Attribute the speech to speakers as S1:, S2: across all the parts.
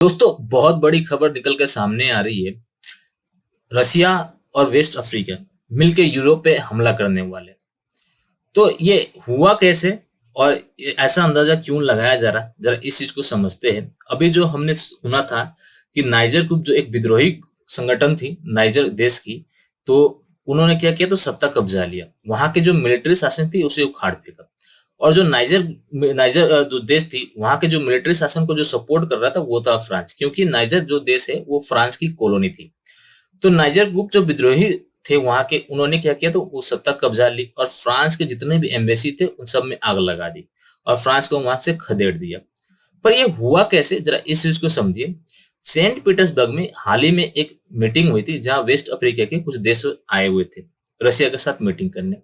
S1: दोस्तों, बहुत बड़ी खबर निकल के सामने आ रही है। रसिया और वेस्ट अफ्रीका मिलके यूरोप पे हमला करने वाले। तो ये हुआ कैसे और ये ऐसा अंदाजा क्यों लगाया जा रहा, जरा इस चीज को समझते हैं। अभी जो हमने सुना था कि नाइजर ग्रुप जो एक विद्रोही संगठन थी नाइजर देश की, तो उन्होंने क्या किया, तो सत्ता कब्जा लिया, वहां के जो मिलिट्री शासन थी उसे उखाड़ फेंका। और जो नाइजर नाइजर जो देश थी, वहां के जो मिलिट्री शासन को जो सपोर्ट कर रहा था वो था फ्रांस, क्योंकि नाइजर जो देश है वो फ्रांस की कॉलोनी थी। तो नाइजर ग्रुप जो विद्रोही थे वहां के, उन्होंने क्या किया, तो वो सत्ता कब्जा ली और फ्रांस के जितने भी एम्बेसी थे उन सब में आग लगा दी और फ्रांस को वहां से खदेड़ दिया। पर ये हुआ कैसे, जरा इस चीज को समझिए। सेंट पीटर्सबर्ग में हाल ही में एक मीटिंग हुई थी जहां वेस्ट अफ्रीका के कुछ देश आए हुए थे रशिया के साथ मीटिंग करने।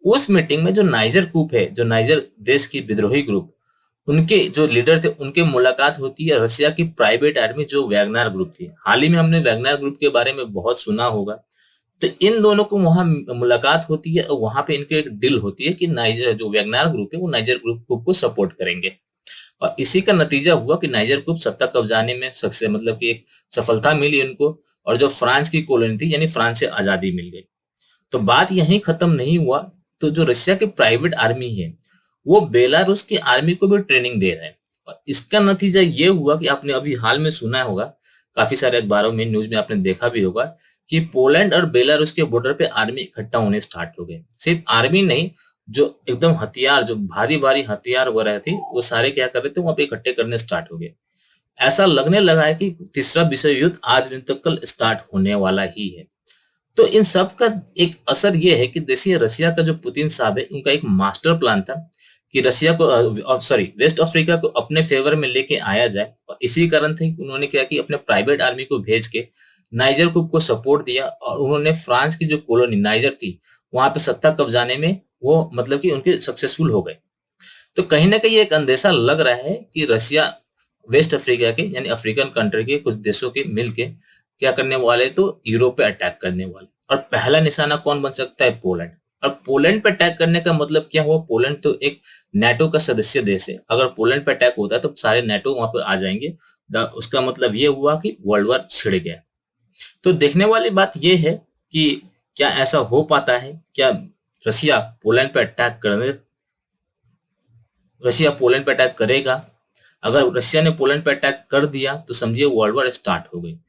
S1: उस मीटिंग में जो नाइजर ग्रुप है, जो नाइजर देश की विद्रोही ग्रुप, उनके जो लीडर थे उनके मुलाकात होती है रशिया की प्राइवेट आर्मी जो वैगनर ग्रुप थी। हाल ही में हमने वैगनर ग्रुप के बारे में बहुत सुना होगा। तो इन दोनों को वहां मुलाकात होती है और वहां पे इनके एक डील होती है कि नाइजर जो वैगनर ग्रुप है वो नाइजर ग्रुप को सपोर्ट करेंगे। और इसी का नतीजा हुआ कि नाइजर ग्रुप सत्ता कब्जाने में सक्सेस, मतलब कि एक सफलता मिली उनको। और जो फ्रांस की कॉलोनी थी यानी फ्रांस से आजादी मिल गई। तो बात यहीं खत्म नहीं हुआ। तो जो रशिया की प्राइवेट आर्मी है वो बेलारूस की आर्मी को भी ट्रेनिंग दे रहे हैं। और इसका नतीजा ये हुआ कि आपने अभी हाल में सुना होगा, काफी सारे अखबारों में, न्यूज में आपने देखा भी होगा कि पोलैंड और बेलारूस के बॉर्डर पे आर्मी इकट्ठा होने स्टार्ट हो गए। सिर्फ आर्मी नहीं, जो एकदम हथियार, जो भारी भारी हथियार वगैरह थे वो सारे क्या कर रहे थे, वहां पे इकट्ठे करने स्टार्ट हो गए। ऐसा लगने लगा है कि तीसरा विश्व युद्ध आज नहीं तो कल स्टार्ट होने वाला ही है। तो इन सब का एक असर ये है कि देखिए, रसिया का जो पुतिन साहब है उनका एक मास्टर प्लान था कि रसिया को, सॉरी, वेस्ट अफ्रीका को अपने फेवर में लेके आया जाए। और इसी कारण थे कि उन्होंने क्या कि अपने प्राइवेट आर्मी को भेज के नाइजर ग्रुप को सपोर्ट दिया और उन्होंने फ्रांस की जो कॉलोनी नाइजर थी वहां पे सत्ता कब्जाने में वो, मतलब कि उनके सक्सेसफुल हो गए। तो कहीं ना कहीं एक अंदेशा लग रहा है कि रसिया वेस्ट अफ्रीका के यानी अफ्रीकन कंट्री के कुछ देशों के मिलके क्या करने वाले, तो यूरोप पे अटैक करने वाले। और पहला निशाना कौन बन सकता है? पोलैंड। और पोलैंड पे अटैक करने का मतलब क्या हुआ? पोलैंड तो एक नेटो का सदस्य देश है। अगर पोलैंड पे अटैक होता है तो सारे नेटो वहां पर आ जाएंगे। उसका मतलब ये हुआ कि वर्ल्ड वॉर छिड़ गया। तो देखने वाली बात यह है कि क्या ऐसा हो पाता है? क्या रसिया पोलैंड पे अटैक करने रशिया पोलैंड पे अटैक करेगा? अगर रशिया ने पोलैंड पे अटैक कर दिया तो समझिए वर्ल्ड वॉर स्टार्ट हो गई।